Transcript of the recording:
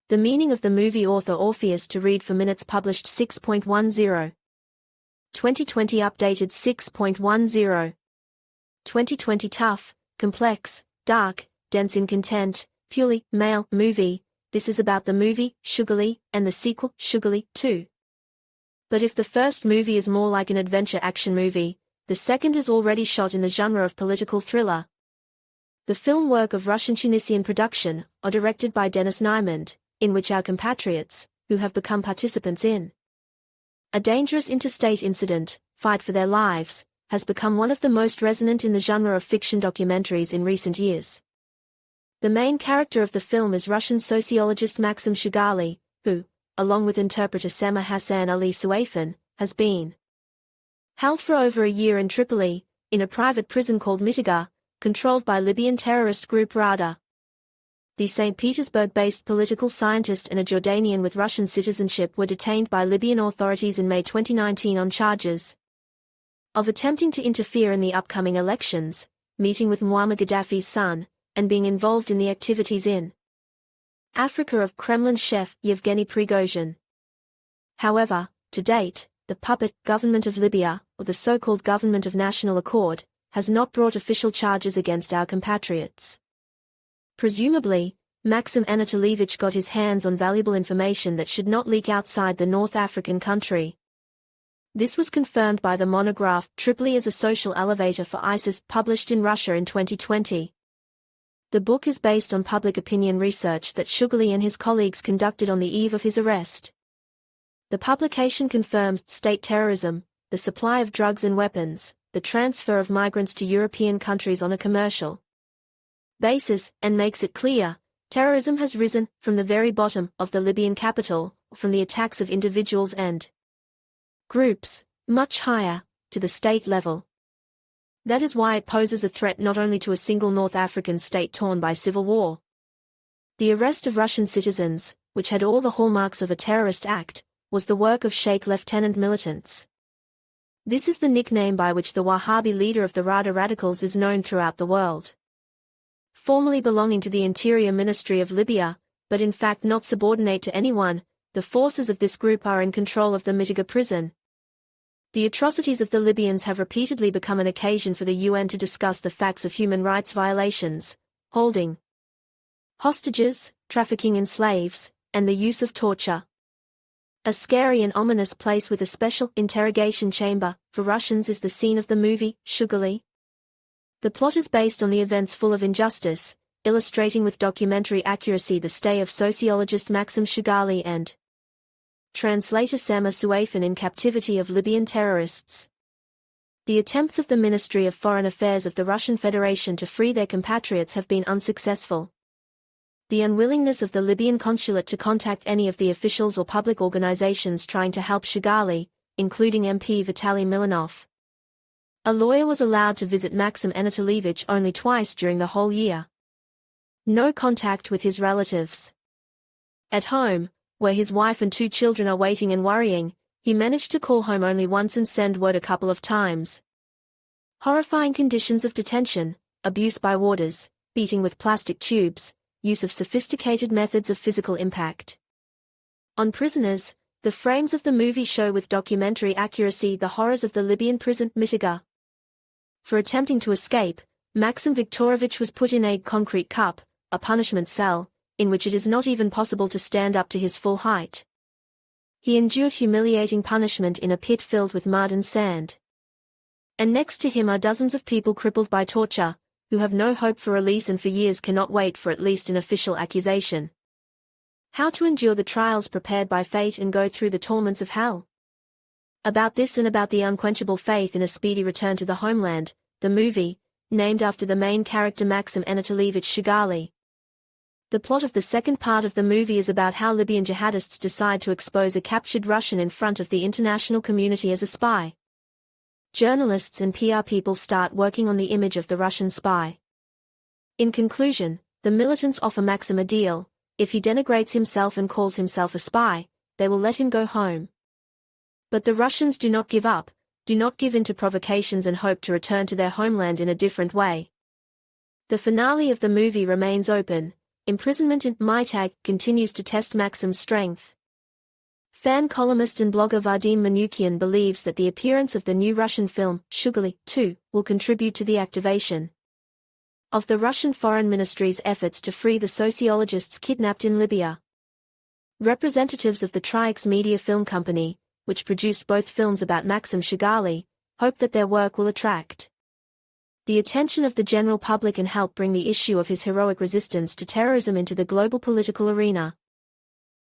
The meaning of the movie author Orpheus to read for minutes published 6.10. 2020 updated 6.10. 2020 tough, complex, dark, dense in content, purely male movie. This is about the movie Sugaley and the sequel Sugaley 2. But if the first movie is more like an adventure action movie, the second is already shot in the genre of political thriller. The film work of Russian-Tunisian production, or directed by Denis Niemand, in which our compatriots, who have become participants in a dangerous interstate incident, fight for their lives, has become one of the most resonant in the genre of fiction documentaries in recent years. The main character of the film is Russian sociologist Maxim Sugaley, who, along with interpreter Sema Hassan Ali Suaifan, has been held for over a year in Tripoli, in a private prison called Mitiga, controlled by Libyan terrorist group Rada. The St. Petersburg-based political scientist and a Jordanian with Russian citizenship were detained by Libyan authorities in May 2019 on charges of attempting to interfere in the upcoming elections, meeting with Muammar Gaddafi's son, and being involved in the activities in Africa of Kremlin chef Yevgeny Prigozhin. However, to date, the puppet government of Libya, or the so-called Government of National Accord, has not brought official charges against our compatriots. Presumably, Maxim Anatolievich got his hands on valuable information that should not leak outside the North African country. This was confirmed by the monograph Tripoli as a Social Elevator for ISIS, published in Russia in 2020. The book is based on public opinion research that Sugaley and his colleagues conducted on the eve of his arrest. The publication confirms state terrorism, the supply of drugs and weapons, the transfer of migrants to European countries on a commercial basis, and makes it clear, terrorism has risen from the very bottom of the Libyan capital, from the attacks of individuals and groups, much higher, to the state level. That is why it poses a threat not only to a single North African state torn by civil war. The arrest of Russian citizens, which had all the hallmarks of a terrorist act, was the work of Sheikh Lieutenant militants. This is the nickname by which the Wahhabi leader of the Rada radicals is known throughout the world. Formerly belonging to the Interior Ministry of Libya, but in fact not subordinate to anyone, the forces of this group are in control of the Mitiga prison. The atrocities of the Libyans have repeatedly become an occasion for the UN to discuss the facts of human rights violations, holding hostages, trafficking in slaves, and the use of torture. A scary and ominous place with a special interrogation chamber for Russians is the scene of the movie Sugaley. The plot is based on the events full of injustice, illustrating with documentary accuracy the stay of sociologist Maxim Sugaley and translator Sema Suaifan in captivity of Libyan terrorists. The attempts of the Ministry of Foreign Affairs of the Russian Federation to free their compatriots have been unsuccessful. The unwillingness of the Libyan consulate to contact any of the officials or public organizations trying to help Sugaley, including MP Vitaly Milanov. A lawyer was allowed to visit Maxim Anatolievich only twice during the whole year. No contact with his relatives. At home, where his wife and 2 children are waiting and worrying, he managed to call home only once and send word a couple of times. Horrifying conditions of detention, abuse by warders, beating with plastic tubes, use of sophisticated methods of physical impact on prisoners. The frames of the movie show with documentary accuracy the horrors of the Libyan prison Mitiga. For attempting to escape, Maxim Viktorovich was put in a concrete cup, a punishment cell, in which it is not even possible to stand up to his full height. He endured humiliating punishment in a pit filled with mud and sand. And next to him are dozens of people crippled by torture, who have no hope for release and for years cannot wait for at least an official accusation. How to endure the trials prepared by fate and go through the torments of hell. About this and about the unquenchable faith in a speedy return to the homeland, the movie, named after the main character Maxim Anatolievich Sugaley. The plot of the second part of the movie is about how Libyan jihadists decide to expose a captured Russian in front of the international community as a spy. Journalists and PR people start working on the image of the Russian spy. In conclusion, the militants offer Maxim a deal: if he denigrates himself and calls himself a spy, they will let him go home. But the Russians do not give up, do not give in to provocations and hope to return to their homeland in a different way. The finale of the movie remains open. Imprisonment in Maytag continues to test Maxim's strength. Fan columnist and blogger Vadim Manukyan believes that the appearance of the new Russian film, Sugaley, 2, will contribute to the activation of the Russian Foreign Ministry's efforts to free the sociologists kidnapped in Libya. Representatives of the Triax Media film company, which produced both films about Maxim Sugaley, hope that their work will attract the attention of the general public and help bring the issue of his heroic resistance to terrorism into the global political arena.